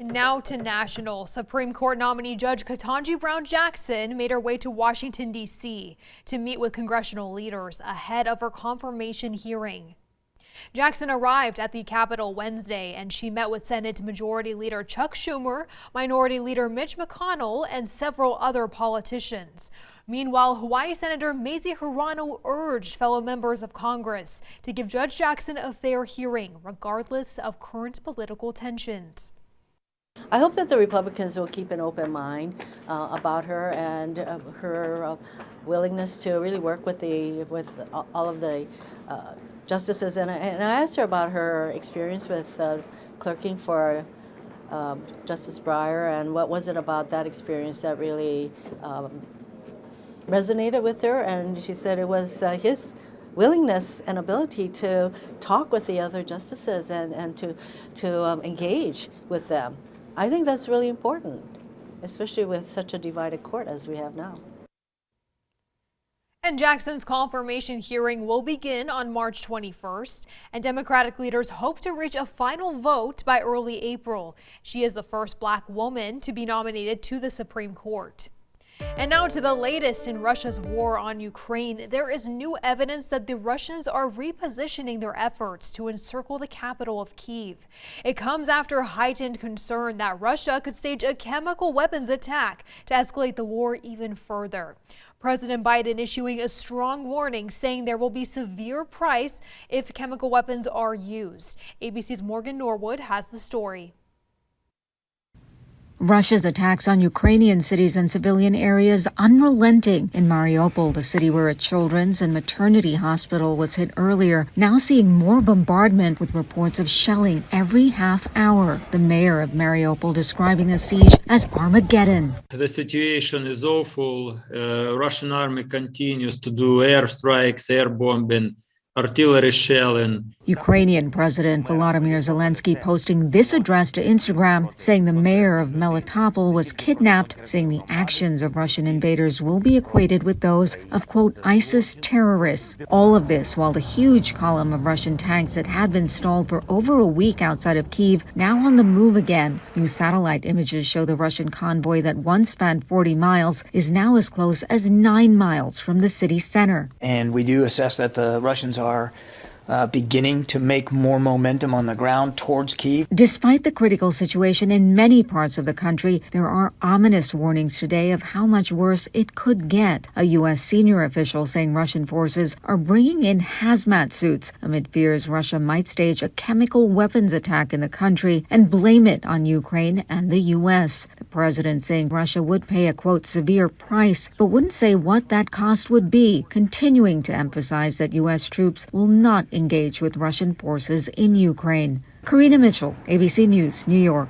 Now to national. Supreme Court nominee Judge Ketanji Brown Jackson made her way to Washington, D.C. to meet with congressional leaders ahead of her confirmation hearing. Jackson arrived at the Capitol Wednesday, and she met with Senate Majority Leader Chuck Schumer, Minority Leader Mitch McConnell, and several other politicians. Meanwhile, Hawaii Senator Mazie Hirono urged fellow members of Congress to give Judge Jackson a fair hearing, regardless of current political tensions. I hope that the Republicans will keep an open mind about her and her willingness to really work with all of the justices. And I asked her about her experience with clerking for Justice Breyer, and what was it about that experience that really resonated with her. And she said it was his willingness and ability to talk with the other justices and to engage with them. I think that's really important, especially with such a divided court as we have now. And Jackson's confirmation hearing will begin on March 21st, and Democratic leaders hope to reach a final vote by early April. She is the first Black woman to be nominated to the Supreme Court. And now to the latest in Russia's war on Ukraine. There is new evidence that the Russians are repositioning their efforts to encircle the capital of Kyiv. It comes after heightened concern that Russia could stage a chemical weapons attack to escalate the war even further. President Biden issuing a strong warning, saying there will be severe price if chemical weapons are used. ABC's Morgan Norwood has the story. Russia's attacks on Ukrainian cities and civilian areas unrelenting. In Mariupol, the city where a children's and maternity hospital was hit earlier, now seeing more bombardment with reports of shelling every half hour. The mayor of Mariupol describing the siege as Armageddon. The situation is awful. Russian army continues to do airstrikes, air bombing, artillery shelling. Ukrainian President Volodymyr Zelensky posting this address to Instagram, saying the mayor of Melitopol was kidnapped, saying the actions of Russian invaders will be equated with those of, quote, ISIS terrorists. All of this while the huge column of Russian tanks that had been stalled for over a week outside of Kyiv now on the move again. New satellite images show the Russian convoy that once spanned 40 miles is now as close as 9 miles from the city center. And we do assess that the Russians are beginning to make more momentum on the ground towards Kyiv. Despite the critical situation in many parts of the country, there are ominous warnings today of how much worse it could get. A U.S. senior official saying Russian forces are bringing in hazmat suits amid fears Russia might stage a chemical weapons attack in the country and blame it on Ukraine and the U.S. The president saying Russia would pay a, quote, severe price, but wouldn't say what that cost would be, continuing to emphasize that U.S. troops will not engage with Russian forces in Ukraine. Karina Mitchell, ABC News, New York.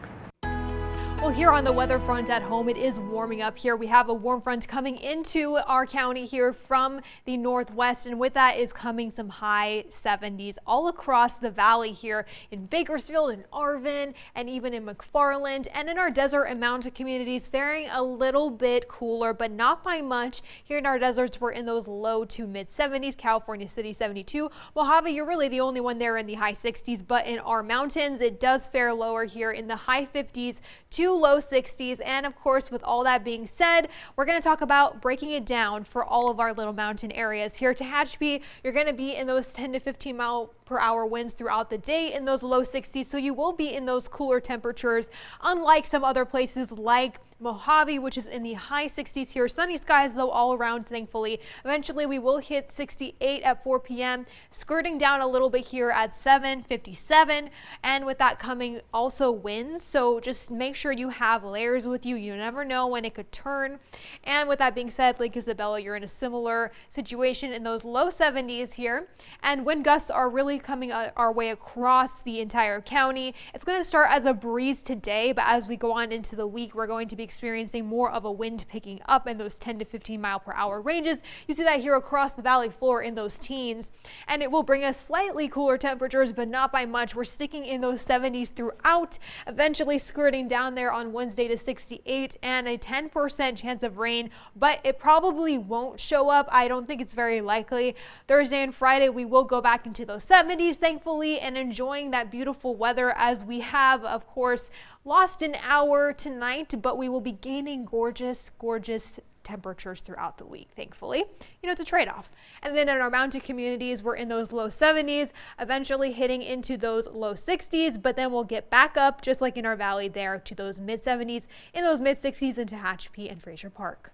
Well, here on the weather front at home, it is warming up here. We have a warm front coming into our county here from the northwest, and with that is coming some high 70s all across the valley here in Bakersfield, in Arvin, and even in McFarland, and in our desert and mountain communities, faring a little bit cooler, but not by much. Here in our deserts, we're in those low to mid 70s. California City 72. Mojave, you're really the only one there in the high 60s, but in our mountains, it does fare lower here in the high 50s to low 60s. And of course, with all that being said, we're going to talk about breaking it down for all of our little mountain areas. Here to Tehachapi, you're going to be in those 10 to 15 mile per hour winds throughout the day in those low 60s. So you will be in those cooler temperatures, unlike some other places like Mojave, which is in the high 60s here. Sunny skies though all around, thankfully. Eventually we will hit 68 at 4 p.m. skirting down a little bit here at 7:57, and with that coming also winds, so just make sure you have layers with you. You never know when it could turn. And with that being said, Lake Isabella, you're in a similar situation in those low 70s here, and wind gusts are really coming our way across the entire county. It's going to start as a breeze today, but as we go on into the week, we're going to be experiencing more of a wind picking up in those 10 to 15 mile per hour ranges. You see that here across the valley floor in those teens, and it will bring us slightly cooler temperatures, but not by much. We're sticking in those 70s throughout, eventually skirting down there on on Wednesday to 68 and a 10% chance of rain, but it probably won't show up. I don't think it's very likely. Thursday and Friday, we will go back into those 70s, thankfully, and enjoying that beautiful weather as we have, of course, lost an hour tonight, but we will be gaining gorgeous, gorgeous temperatures throughout the week, thankfully. You know, it's a trade-off. And then in our mountain communities, we're in those low 70s, eventually hitting into those low 60s, but then we'll get back up, just like in our valley there, to those mid 70s, in those mid 60s into Tehachapi and Fraser Park.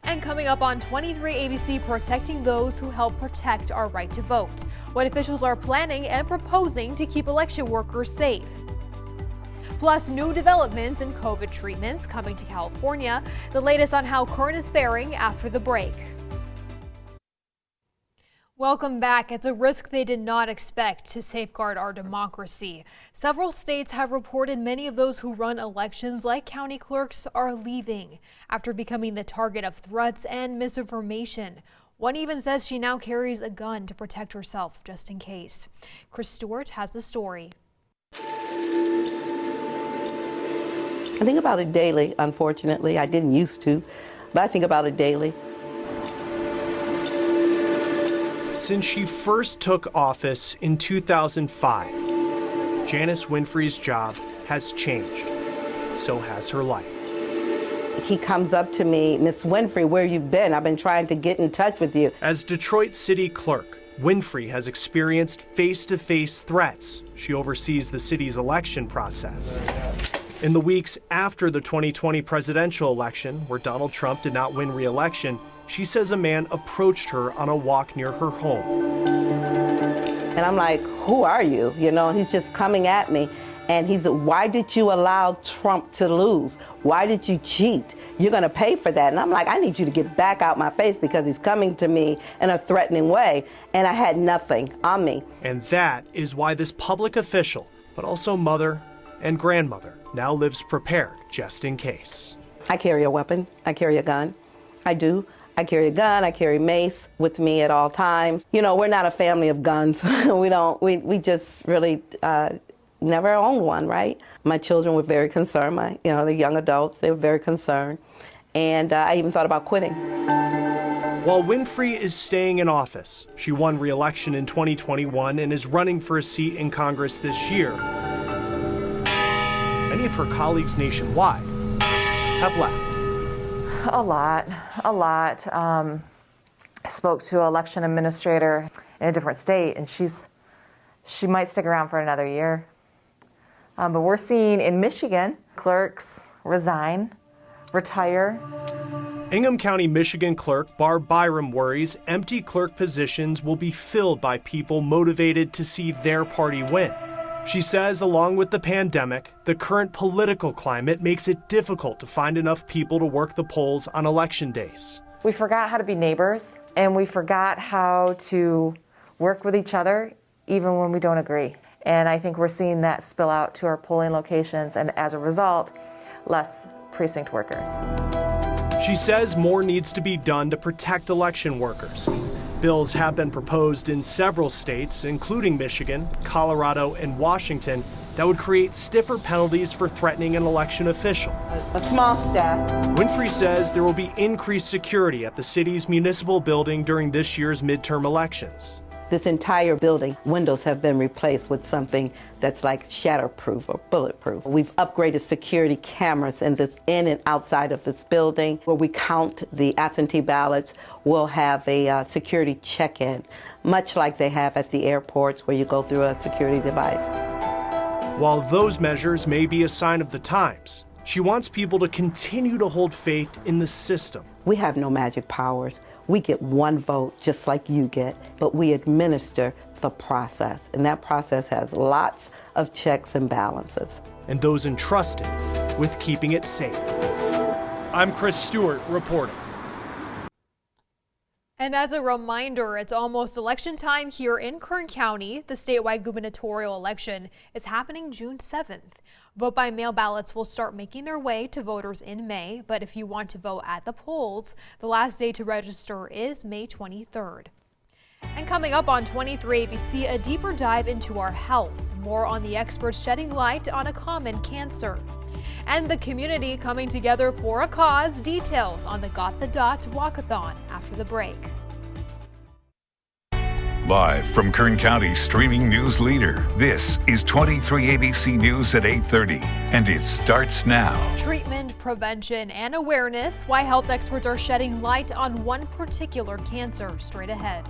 And coming up on 23 ABC, protecting those who help protect our right to vote. What officials are planning and proposing to keep election workers safe. Plus, new developments in COVID treatments coming to California. The latest on how Kern is faring after the break. Welcome back. It's a risk they did not expect to safeguard our democracy. Several states have reported many of those who run elections, like county clerks, are leaving after becoming the target of threats and misinformation. One even says she now carries a gun to protect herself just in case. Chris Stewart has the story. I think about it daily, unfortunately. I didn't used to, but I think about it daily. Since she first took office in 2005, Janice Winfrey's job has changed. So has her life. He comes up to me, "Miss Winfrey, where you been? I've been trying to get in touch with you." As Detroit City Clerk, Winfrey has experienced face-to-face threats. She oversees the city's election process. In the weeks after the 2020 presidential election, where Donald Trump did not win re-election, she says a man approached her on a walk near her home. And I'm like, "Who are you?" You know, he's just coming at me. And he said, "Why did you allow Trump to lose? Why did you cheat? You're going to pay for that." And I'm like, "I need you to get back out my face," because he's coming to me in a threatening way. And I had nothing on me. And that is why this public official, but also mother and grandmother, now lives prepared just in case. I carry a weapon. I carry a gun. I do. I carry a gun. I carry mace with me at all times. You know, we're not a family of guns. We just really never owned one, right? My children were very concerned. The young adults, they were very concerned. And I even thought about quitting. While Winfrey is staying in office, she won re-election in 2021 and is running for a seat in Congress this year. Many of her colleagues nationwide have left. A lot. I spoke to an election administrator in a different state, and she might stick around for another year. But we're seeing in Michigan, clerks resign, retire. Ingham County, Michigan clerk Barb Byram worries empty clerk positions will be filled by people motivated to see their party win. She says, along with the pandemic, the current political climate makes it difficult to find enough people to work the polls on election days. We forgot how to be neighbors, and we forgot how to work with each other, even when we don't agree. And I think we're seeing that spill out to our polling locations, and as a result, less precinct workers. She says more needs to be done to protect election workers. Bills have been proposed in several states, including Michigan, Colorado, and Washington, that would create stiffer penalties for threatening an election official. A small step. Winfrey says there will be increased security at the city's municipal building during this year's midterm elections. This entire building, windows have been replaced with something that's like shatterproof or bulletproof. We've upgraded security cameras in and outside of this building. Where we count the absentee ballots, we'll have a security check-in, much like they have at the airports where you go through a security device. While those measures may be a sign of the times, she wants people to continue to hold faith in the system. We have no magic powers. We get one vote just like you get, but we administer the process. And that process has lots of checks and balances. And those entrusted with keeping it safe. I'm Chris Stewart reporting. And as a reminder, it's almost election time here in Kern County. The statewide gubernatorial election is happening June 7th. Vote by mail ballots will start making their way to voters in May, but if you want to vote at the polls, the last day to register is May 23rd. And coming up on 23 ABC, a deeper dive into our health. More on the experts shedding light on a common cancer. And the community coming together for a cause. Details on the Got the Dot Walkathon after the break. Live from Kern County's streaming news leader, this is 23 ABC News at 8:30, and it starts now. Treatment, prevention, and awareness. Why health experts are shedding light on one particular cancer. Straight ahead.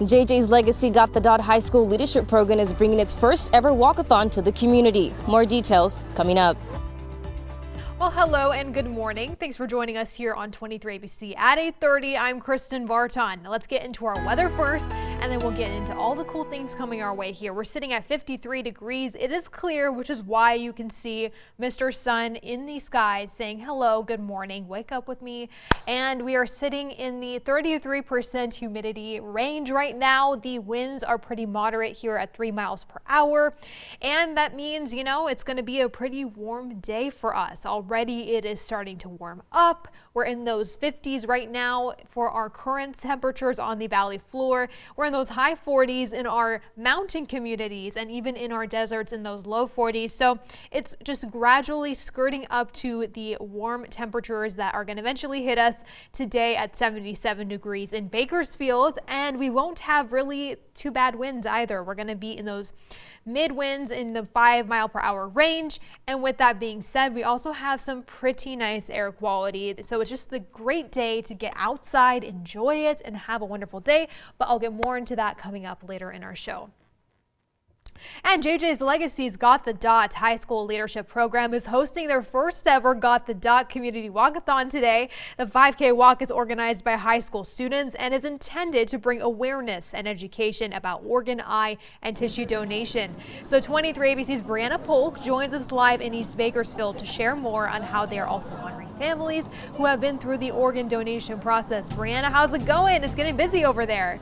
JJ's Legacy Got the Dot High School Leadership Program is bringing its first ever walkathon to the community. More details coming up. Well, hello and good morning. Thanks for joining us here on 23 ABC at 8:30. I'm Kristen Vartan. Now let's get into our weather first, and then we'll get into all the cool things coming our way here. We're sitting at 53 degrees. It is clear, which is why you can see Mr. Sun in the skies saying hello, good morning, wake up with me. And we are sitting in the 33% humidity range right now. The winds are pretty moderate here at 3 miles per hour. And that means, you know, it's going to be a pretty warm day for us. Already it is starting to warm up. We're in those 50s right now for our current temperatures on the valley floor. We're in those high 40s in our mountain communities and even in our deserts in those low 40s. So it's just gradually skirting up to the warm temperatures that are going to eventually hit us today at 77 degrees in Bakersfield. And we won't have really too bad winds either. We're going to be in those mid winds in the 5 mile per hour range. And with that being said, we also have some pretty nice air quality. So it's just a great day to get outside, enjoy it, and have a wonderful day. But I'll get more into that coming up later in our show. And JJ's Legacy's Got the Dot High School Leadership Program is hosting their first ever Got the Dot Community Walkathon today. The 5K walk is organized by high school students and is intended to bring awareness and education about organ, eye, and tissue donation. So 23 ABC's Brianna Polk joins us live in East Bakersfield to share more on how they are also honoring families who have been through the organ donation process. Brianna, how's it going? It's getting busy over there.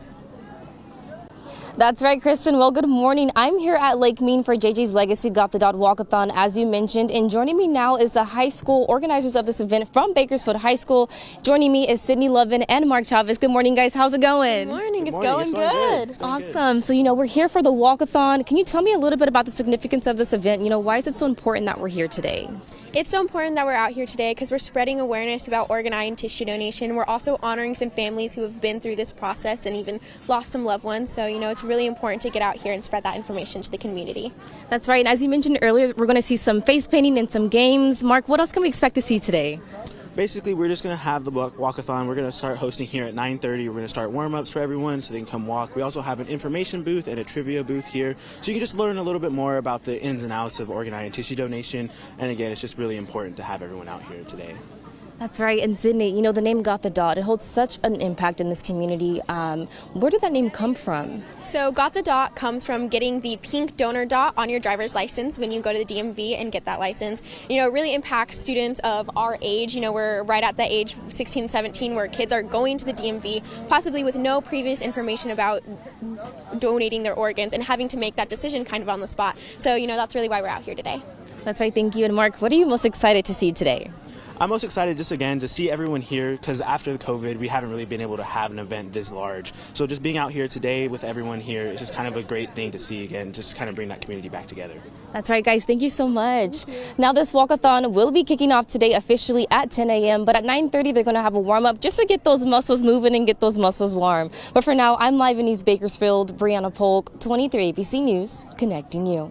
That's right, Kristen. Well, good morning. I'm here at Lake Mean for JJ's Legacy Got the Dot Walkathon, as you mentioned. And joining me now is the high school organizers of this event from Bakersfield High School. Joining me is Sydney Lovin and Mark Chavez. Good morning, guys. How's it going? Good morning. It's going good. Awesome. So, we're here for the walkathon. Can you tell me a little bit about the significance of this event? Why is it so important that we're here today? It's so important that we're out here today because we're spreading awareness about organ, eye, and tissue donation. We're also honoring some families who have been through this process and even lost some loved ones. So, it's really important to get out here and spread that information to the community. That's right. And as you mentioned earlier, we're going to see some face painting and some games. Mark, what else can we expect to see today? Basically, we're just going to have the walkathon. We're going to start hosting here at 9:30. We're going to start warm-ups for everyone so they can come walk. We also have an information booth and a trivia booth here, so you can just learn a little bit more about the ins and outs of organ, eye, and tissue donation. And again, it's just really important to have everyone out here today. That's right. And Sydney, the name Got the Dot, it holds such an impact in this community. Where did that name come from? So Got the Dot comes from getting the pink donor dot on your driver's license when you go to the DMV and get that license. It really impacts students of our age. We're right at the age 16, 17 where kids are going to the DMV possibly with no previous information about donating their organs and having to make that decision kind of on the spot. So, that's really why we're out here today. That's right. Thank you. And Mark, what are you most excited to see today? I'm most excited just again to see everyone here because after the COVID, we haven't really been able to have an event this large. So just being out here today with everyone here is just kind of a great thing to see again, just kind of bring that community back together. That's right, guys. Thank you so much. Now, this walkathon will be kicking off today officially at 10 a.m., but at 9:30, they're going to have a warm-up just to get those muscles moving and get those muscles warm. But for now, I'm live in East Bakersfield. Brianna Polk, 23 ABC News, connecting you.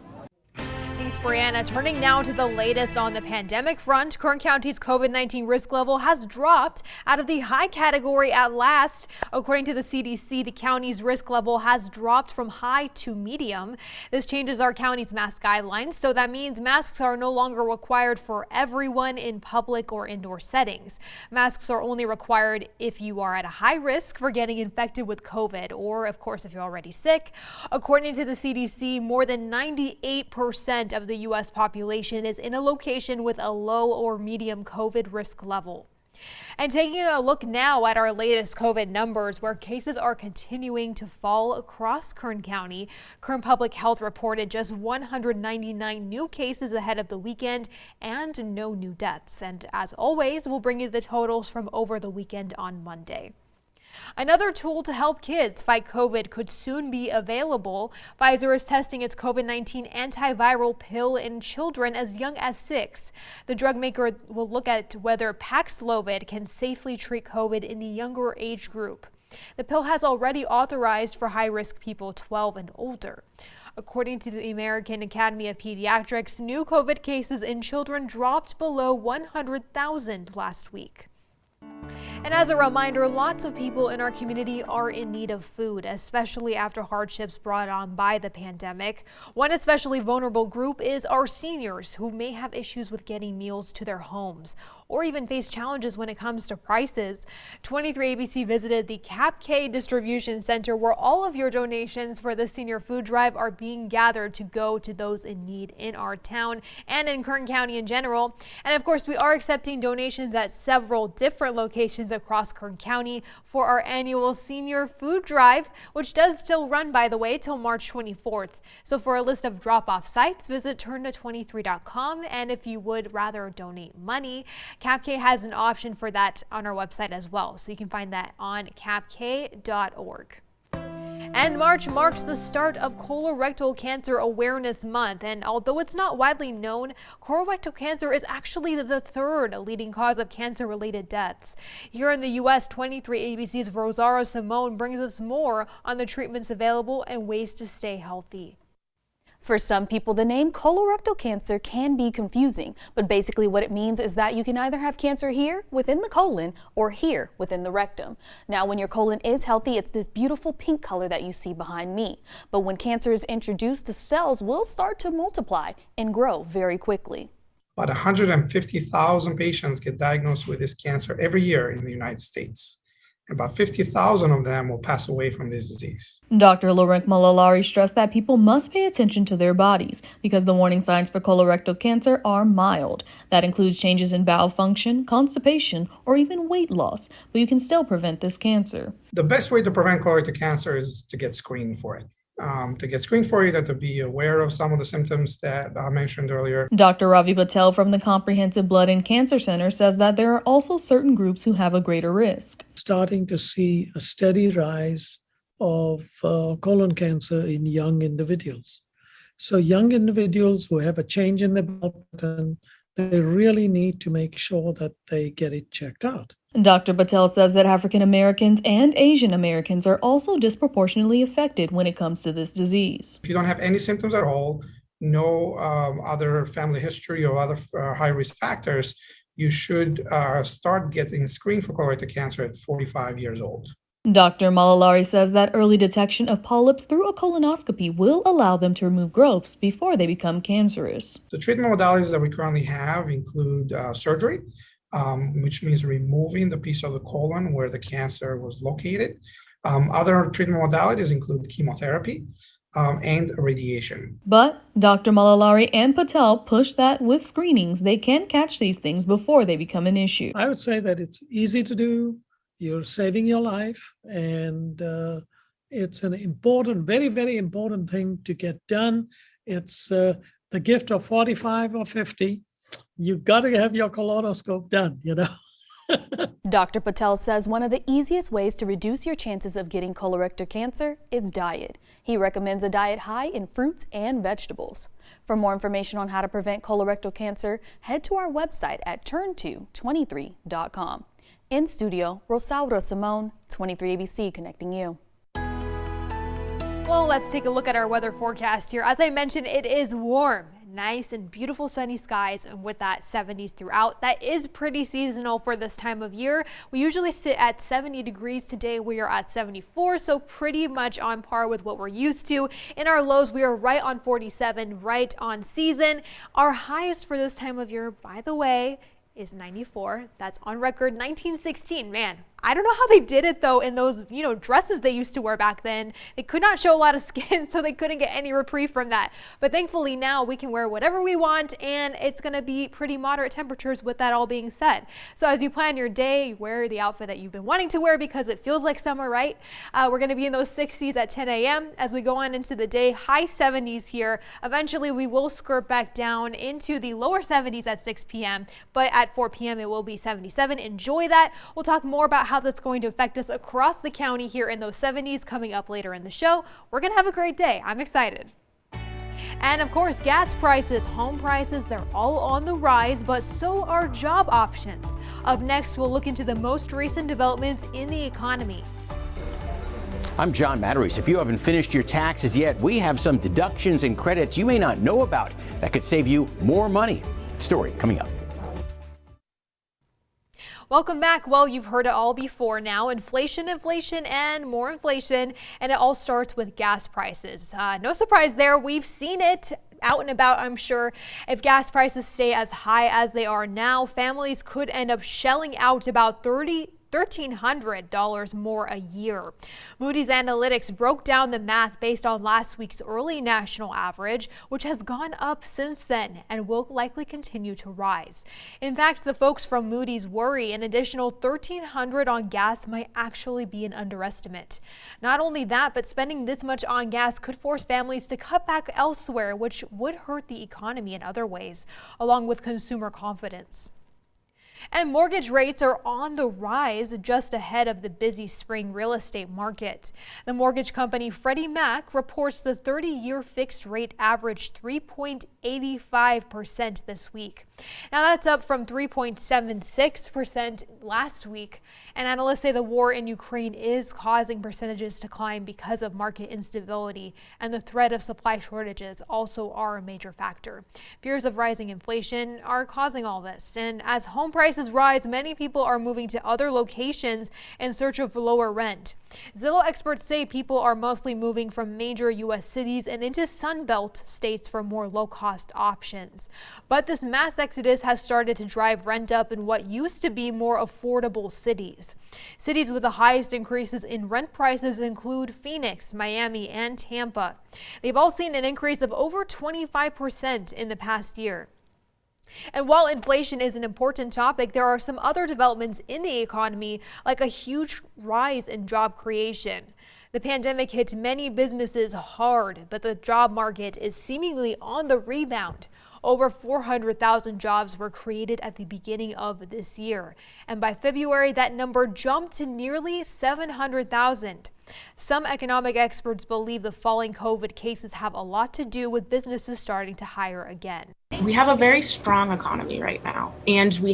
Brianna. Turning now to the latest on the pandemic front, Kern County's COVID-19 risk level has dropped out of the high category at last. According to the CDC, the county's risk level has dropped from high to medium. This changes our county's mask guidelines, so that means masks are no longer required for everyone in public or indoor settings. Masks are only required if you are at a high risk for getting infected with COVID, or of course if you're already sick. According to the CDC, more than 98% of the U.S. population is in a location with a low or medium COVID risk level. And taking a look now at our latest COVID numbers, where cases are continuing to fall across Kern County. Kern Public Health reported just 199 new cases ahead of the weekend and no new deaths. And as always, we'll bring you the totals from over the weekend on Monday. Another tool to help kids fight COVID could soon be available. Pfizer is testing its COVID-19 antiviral pill in children as young as 6. The drug maker will look at whether Paxlovid can safely treat COVID in the younger age group. The pill has already authorized for high-risk people 12 and older. According to the American Academy of Pediatrics, new COVID cases in children dropped below 100,000 last week. And as a reminder, lots of people in our community are in need of food, especially after hardships brought on by the pandemic. One especially vulnerable group is our seniors, who may have issues with getting meals to their homes or even face challenges when it comes to prices. 23ABC visited the Cap K Distribution Center, where all of your donations for the senior food drive are being gathered to go to those in need in our town and in Kern County in general. And of course, we are accepting donations at several different locations across Kern County for our annual senior food drive, which does still run, by the way, till March 24th. So for a list of drop-off sites, visit turnto23.com. And if you would rather donate money, CapK has an option for that on our website as well. So you can find that on capk.org. And March marks the start of Colorectal Cancer Awareness Month. And although it's not widely known, colorectal cancer is actually the third leading cause of cancer-related deaths. Here in the U.S., 23ABC's Rosario Simone brings us more on the treatments available and ways to stay healthy. For some people, the name colorectal cancer can be confusing, but basically what it means is that you can either have cancer here within the colon or here within the rectum. Now, when your colon is healthy, it's this beautiful pink color that you see behind me. But when cancer is introduced, the cells will start to multiply and grow very quickly. About 150,000 patients get diagnosed with this cancer every year in the United States. About 50,000 of them will pass away from this disease. Dr. Laurent Malalari stressed that people must pay attention to their bodies because the warning signs for colorectal cancer are mild. That includes changes in bowel function, constipation, or even weight loss, but you can still prevent this cancer. The best way to prevent colorectal cancer is to get screened for it. To get screened for it, you have to be aware of some of the symptoms that I mentioned earlier. Dr. Ravi Patel from the Comprehensive Blood and Cancer Center says that there are also certain groups who have a greater risk. Starting to see a steady rise of colon cancer in young individuals. So young individuals who have a change in their blood pattern, they really need to make sure that they get it checked out. Dr. Patel says that African Americans and Asian Americans are also disproportionately affected when it comes to this disease. If you don't have any symptoms at all, no other family history or other high-risk factors, you should start getting screened for colorectal cancer at 45 years old. Dr. Malalari says that early detection of polyps through a colonoscopy will allow them to remove growths before they become cancerous. The treatment modalities that we currently have include surgery, which means removing the piece of the colon where the cancer was located. Other treatment modalities include chemotherapy and radiation. But Dr. Malalari and Patel push that with screenings, they can catch these things before they become an issue. I would say that it's easy to do. You're saving your life, and it's an important, very, very important thing to get done. It's the gift of 45 or 50. You've got to have your colonoscope done, you know. Dr. Patel says one of the easiest ways to reduce your chances of getting colorectal cancer is diet. He recommends a diet high in fruits and vegetables. For more information on how to prevent colorectal cancer, head to our website at turn223.com. In studio, Rosario Simone, 23ABC, connecting you. Well, let's take a look at our weather forecast here. As I mentioned, it is warm. Nice and beautiful sunny skies, and with that 70s throughout. That is pretty seasonal for this time of year. We usually sit at 70 degrees. Today we are at 74, so pretty much on par with what we're used to. In our lows, we are right on 47, right on season. Our highest for this time of year, by the way, is 94. That's on record. 1916, man. I don't know how they did it though in those, dresses they used to wear back then. They could not show a lot of skin, so they couldn't get any reprieve from that. But thankfully now we can wear whatever we want, and it's going to be pretty moderate temperatures with that all being said. So as you plan your day, wear the outfit that you've been wanting to wear because it feels like summer, right? We're going to be in those 60s at 10 a.m. As we go on into the day, high 70s here. Eventually we will skirt back down into the lower 70s at 6 p.m. But at 4 p.m. it will be 77. Enjoy that. We'll talk more about how that's going to affect us across the county here in those 70s coming up later in the show. We're going to have a great day. I'm excited. And of course, gas prices, home prices, they're all on the rise, but so are job options. Up next, we'll look into the most recent developments in the economy. I'm John Matarese. If you haven't finished your taxes yet, we have some deductions and credits you may not know about that could save you more money. Story coming up. Welcome back. Well, you've heard it all before now. Inflation, and more inflation. And it all starts with gas prices. No surprise there. We've seen it out and about, I'm sure. If gas prices stay as high as they are now, families could end up shelling out about $1,300 more a year. Moody's Analytics broke down the math based on last week's early national average, which has gone up since then and will likely continue to rise. In fact, the folks from Moody's worry an additional $1,300 on gas might actually be an underestimate. Not only that, but spending this much on gas could force families to cut back elsewhere, which would hurt the economy in other ways, along with consumer confidence. And mortgage rates are on the rise just ahead of the busy spring real estate market. The mortgage company Freddie Mac reports the 30-year fixed rate averaged 3.85% this week. Now that's up from 3.76% last week. And analysts say the war in Ukraine is causing percentages to climb because of market instability, and the threat of supply shortages also are a major factor. Fears of rising inflation are causing all this. And as home prices rise, many people are moving to other locations in search of lower rent. Zillow experts say people are mostly moving from major U.S. cities and into Sunbelt states for more low-cost options. But this mass exodus has started to drive rent up in what used to be more affordable cities. Cities with the highest increases in rent prices include Phoenix, Miami, and Tampa. They've all seen an increase of over 25% in the past year. And while inflation is an important topic, there are some other developments in the economy, like a huge rise in job creation. The pandemic hit many businesses hard, but the job market is seemingly on the rebound. Over 400,000 jobs were created at the beginning of this year, and by February, that number jumped to nearly 700,000. Some economic experts believe the falling COVID cases have a lot to do with businesses starting to hire again. We have a very strong economy right now, and we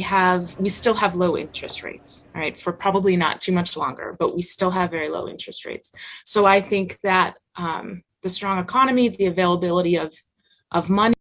still have low interest rates, right? For probably not too much longer, but we still have very low interest rates. So I think that the strong economy, the availability of money,